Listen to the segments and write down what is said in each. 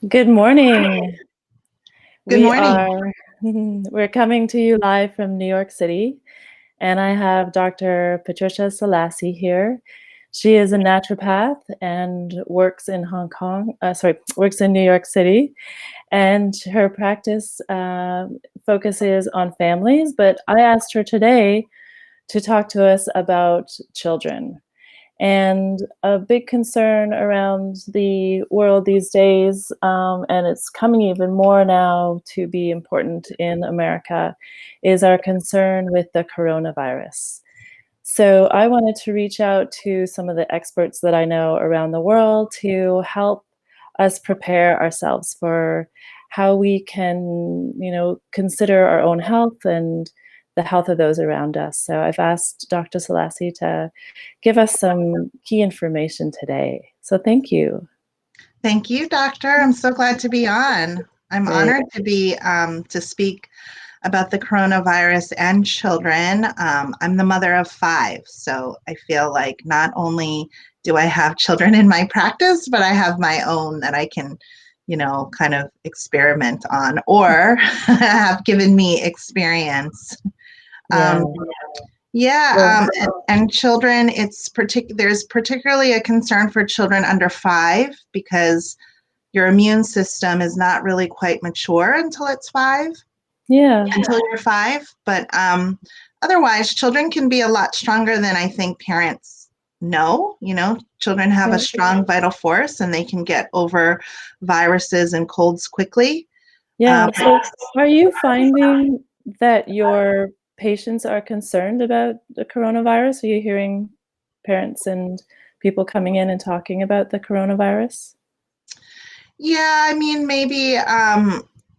Good morning. Good We morning. are we're coming to you live from New York City, and I have Dr. Patricia Selassie here. She is a naturopath and works in works in New York City, and her practice focuses on families. But I asked her today to talk to us about children. And a big concern around the world these days, and it's coming even more now to be important in America, is our concern with the coronavirus. So I wanted to reach out to some of the experts that I know around the world to help us prepare ourselves for how we can, consider our own health and the health of those around us. So I've asked Dr. Selassie to give us some key information today. So thank you. Thank you, Doctor. I'm so glad to be on. I'm Great. honored to be to speak about the coronavirus and children. I'm the mother of 5, so I feel like not only do I have children in my practice, but I have my own that I can, kind of experiment on or have given me experience. Yeah. Um, Well, Yeah, and children, there's particularly a concern for children under 5 because your immune system is not really quite mature yeah. until you're 5. But otherwise, children can be a lot stronger than I think parents know. Children have a Right. strong vital force and they can get over viruses and colds quickly. Yeah. So are you finding that your patients are concerned about the coronavirus? Are you hearing parents and people coming in and talking about the coronavirus? Yeah, I mean, maybe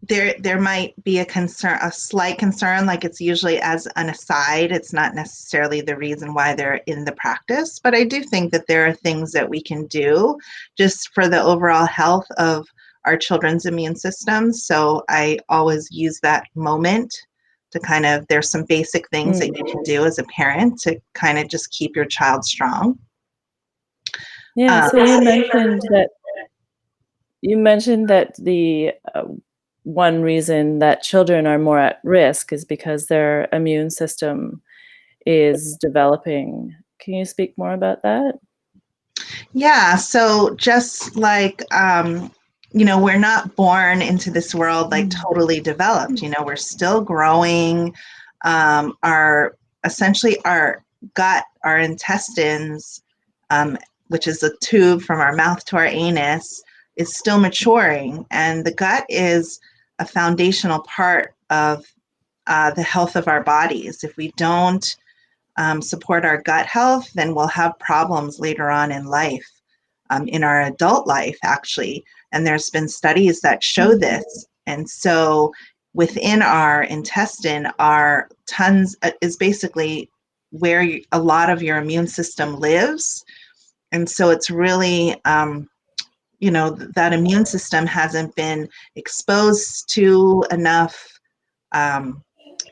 there might be a slight concern, like it's usually as an aside. It's not necessarily the reason why they're in the practice, but I do think that there are things that we can do just for the overall health of our children's immune systems. So I always use that moment to there's some basic things that you can do as a parent to kind of just keep your child strong. Yeah. Um, So you mentioned that the one reason that children are more at risk is because their immune system is developing. Can you speak more about that? Yeah, so just like we're not born into this world like Mm. totally developed. We're still growing. Our essentially our gut, our intestines, um, which is a tube from our mouth to our anus, is still maturing, and the gut is a foundational part of the health of our bodies. If we don't support our gut health, then we'll have problems later on in life, in our adult life, actually. And there's been studies that show Mm. this. And so within our intestine are tons, is basically where a lot of your immune system lives. And so it's really, that immune system hasn't been exposed to enough um,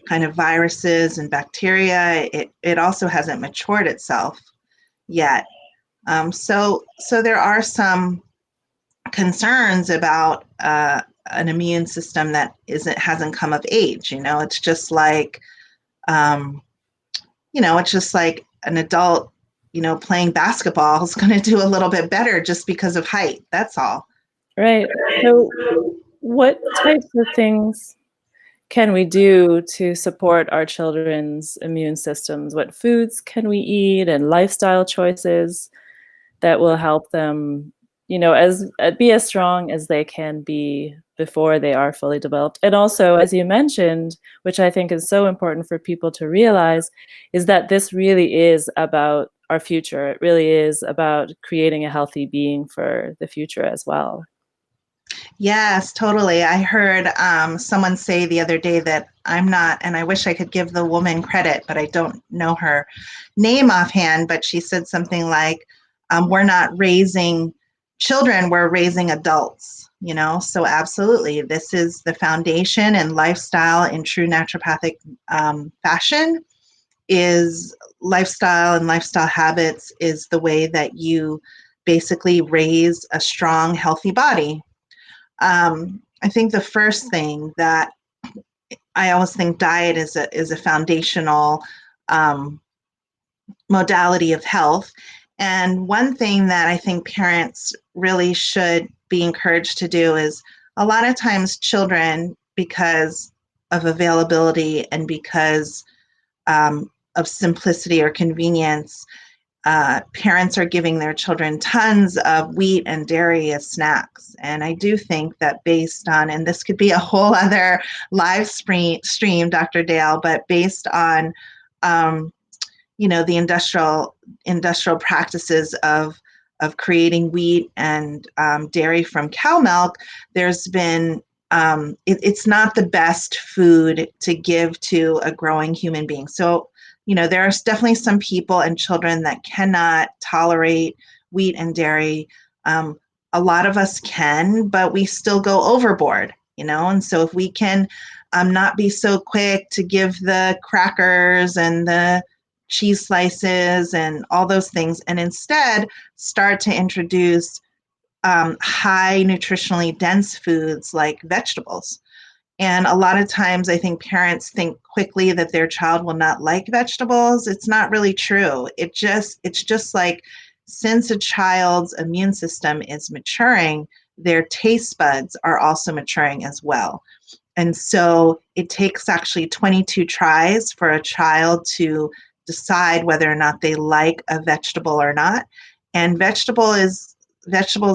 kind of viruses and bacteria. It also hasn't matured itself yet. So there are some concerns about an immune system that hasn't come of age. It's just like it's just like an adult, playing basketball is going to do a little bit better just because of height. That's all. Right. So what types of things can we do to support our children's immune systems? What foods can we eat and lifestyle choices that will help them, as be as strong as they can be before they are fully developed? And also, as you mentioned, which I think is so important for people to realize, is that this really is about our future. It really is about creating a healthy being for the future as well. Yes, totally. I heard someone say the other day that I'm not, and I wish I could give the woman credit, but I don't know her name offhand, but she said something like, we're not raising children, we're raising adults. So absolutely, this is the foundation, and lifestyle in true naturopathic fashion is lifestyle, and lifestyle habits is the way that you basically raise a strong, healthy body. I think the first thing that I always think diet is a foundational modality of health. And one thing that I think parents really should be encouraged to do is a lot of times children, because of availability and because of simplicity or convenience, parents are giving their children tons of wheat and dairy as snacks. And I do think that based on, and this could be a whole other live stream, Dr. Dale, but based on the industrial practices of creating wheat and dairy from cow milk, there's been it's not the best food to give to a growing human being. So there are definitely some people and children that cannot tolerate wheat and dairy. A lot of us can, but we still go overboard. And so if we can not be so quick to give the crackers and the cheese slices and all those things, and instead start to introduce high nutritionally dense foods like vegetables. And a lot of times I think parents think quickly that their child will not like vegetables. It's not really true. It's just like, since a child's immune system is maturing, their taste buds are also maturing as well. And so it takes actually 22 tries for a child to decide whether or not they like a vegetable or not. And vegetables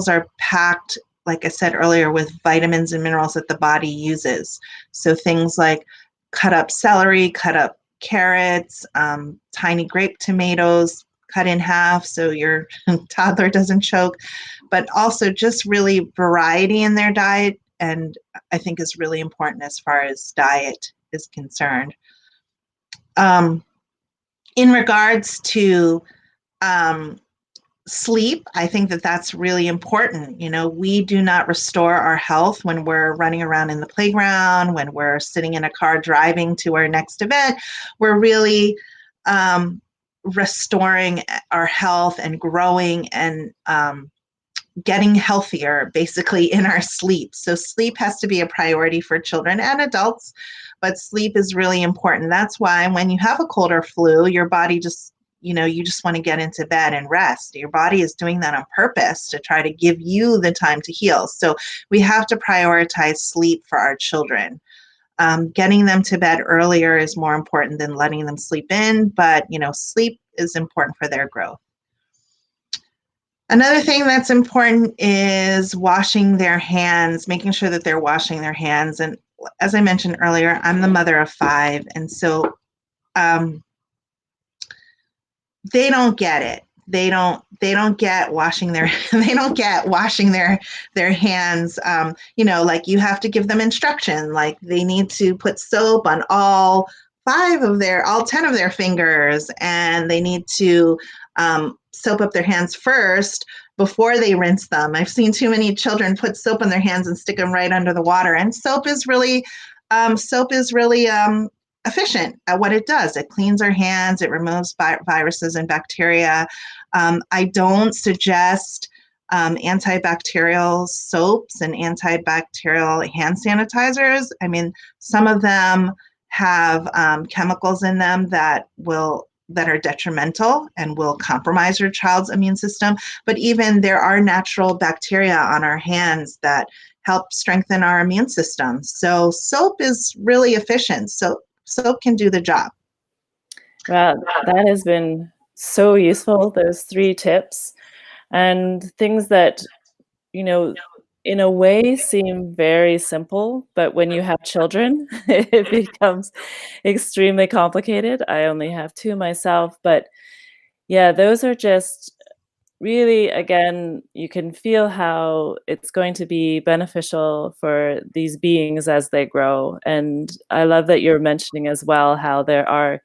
are packed, like I said earlier, with vitamins and minerals that the body uses. So things like cut up celery, cut up carrots, tiny grape tomatoes cut in half so your toddler doesn't choke, but also just really variety in their diet, and I think is really important as far as diet is concerned. In regards to sleep, I think that that's really important. We do not restore our health when we're running around in the playground, when we're sitting in a car driving to our next event. We're really restoring our health and growing and getting healthier basically in our sleep. So sleep has to be a priority for children and adults, but sleep is really important. That's why when you have a cold or flu, your body just you just want to get into bed and rest. Your body is doing that on purpose to try to give you the time to heal. So we have to prioritize sleep for our children. Getting them to bed earlier is more important than letting them sleep in, but sleep is important for their growth. Another thing that's important is washing their hands, making sure that they're washing their hands. And as I mentioned earlier, I'm the mother of 5, and so they don't get it. They don't get washing their their hands. Like you have to give them instruction. Like they need to put soap on all 10 of their fingers, and they need to soap up their hands first before they rinse them. I've seen too many children put soap on their hands and stick them right under the water. And soap is really efficient at what it does. It cleans our hands. It removes viruses and bacteria. I don't suggest antibacterial soaps and antibacterial hand sanitizers. I mean, some of them have chemicals in them that are detrimental and will compromise your child's immune system. But even there are natural bacteria on our hands that help strengthen our immune system. So soap is really efficient. So soap can do the job. Wow, that has been so useful, those 3 tips, and things that, you know, in a way seem very simple, but when you have children, it becomes extremely complicated. I only have 2 myself, but yeah, those are just really, again, you can feel how it's going to be beneficial for these beings as they grow, and I love that you're mentioning as well how there are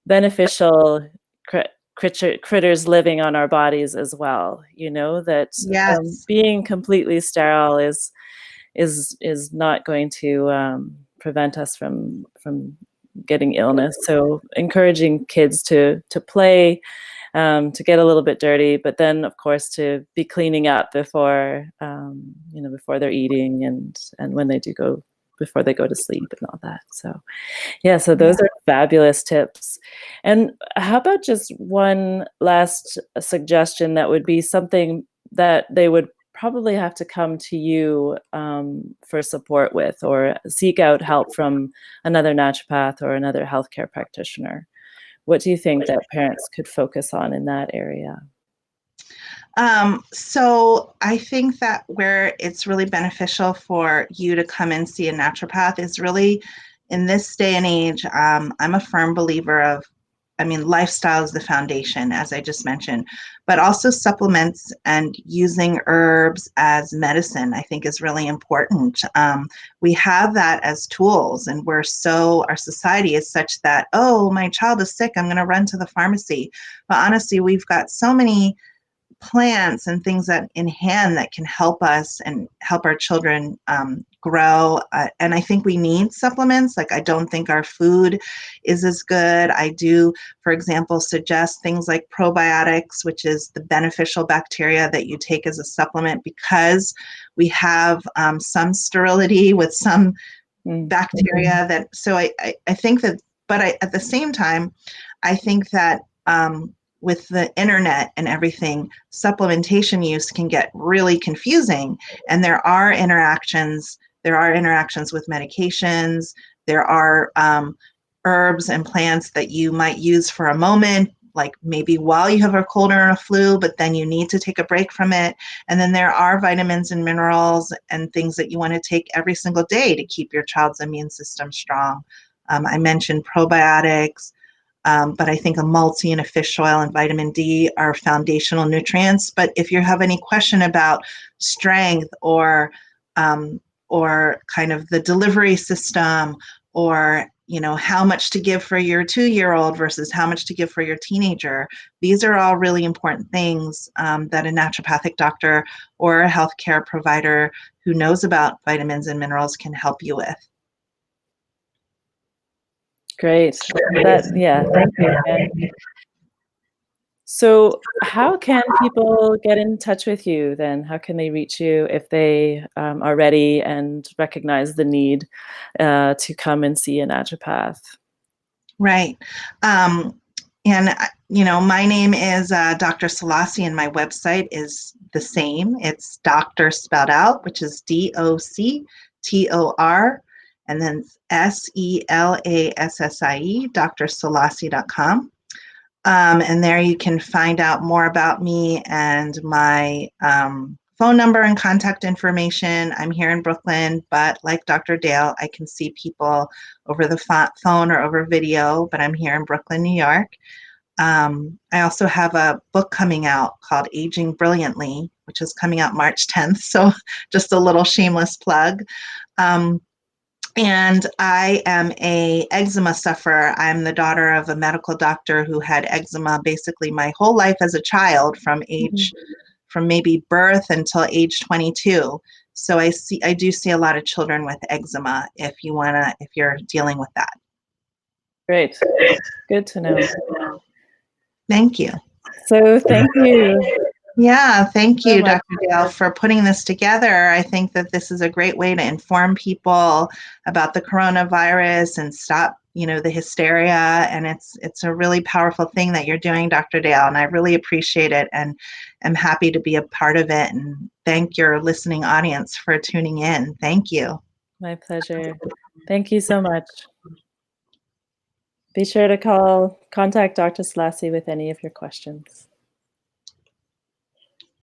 beneficial critters living on our bodies as well, that Yes. being completely sterile is not going to prevent us from getting illness. So encouraging kids to play to get a little bit dirty, but then of course to be cleaning up before before they're eating and when they do go before they go to sleep and all that. So yeah, so those Yeah. are fabulous tips. And how about just one last suggestion that would be something that they would probably have to come to you for support with, or seek out help from another naturopath or another healthcare practitioner? What do you think that parents could focus on in that area? So I think that where it's really beneficial for you to come and see a naturopath is really in this day and age. I'm a firm believer of, I mean, lifestyle is the foundation, as I just mentioned, but also supplements and using herbs as medicine, I think is really important. We have that as tools, and our society is such that, oh, my child is sick, I'm going to run to the pharmacy. But honestly, we've got so many plants and things that in hand that can help us and help our children grow. And I think we need supplements. Like, I don't think our food is as good. I do, for example, suggest things like probiotics, which is the beneficial bacteria that you take as a supplement, because we have some sterility with some bacteria that, so I think that, but at the same time, I think that with the internet and everything, supplementation use can get really confusing. And there are interactions. There are interactions with medications. There are herbs and plants that you might use for a moment, like maybe while you have a cold or a flu, but then you need to take a break from it. And then there are vitamins and minerals and things that you want to take every single day to keep your child's immune system strong. I mentioned probiotics. But I think a multi and a fish oil and vitamin D are foundational nutrients. But if you have any question about strength or kind of the delivery system, or how much to give for your 2-year-old versus how much to give for your teenager, these are all really important things that a naturopathic doctor or a healthcare provider who knows about vitamins and minerals can help you with. Great. Yeah, thank you. And so how can people get in touch with you then? How can they reach you if they are ready and recognize the need to come and see a naturopath? Right. And my name is Dr. Selassie, and my website is the same. It's Doctor spelled out, which is DOCTOR, and then SELASSIE, drselassie.com. And there you can find out more about me and my phone number and contact information. I'm here in Brooklyn, but like Dr. Dale, I can see people over the phone or over video, but I'm here in Brooklyn, New York. I also have a book coming out called Aging Brilliantly, which is coming out March 10th. So just a little shameless plug. And I am a eczema sufferer. I'm the daughter of a medical doctor who had eczema basically my whole life as a child, from maybe birth until age 22. So I do see a lot of children with eczema if you're dealing with that. Great. Good to know. Thank you. So thank you Yeah, thank so you, much. Dr. Dale, for putting this together. I think that this is a great way to inform people about the coronavirus and stop, the hysteria. And it's a really powerful thing that you're doing, Dr. Dale, and I really appreciate it, and I'm happy to be a part of it. And thank your listening audience for tuning in. Thank you. My pleasure. Thank you so much. Be sure to contact Dr. Selassie with any of your questions.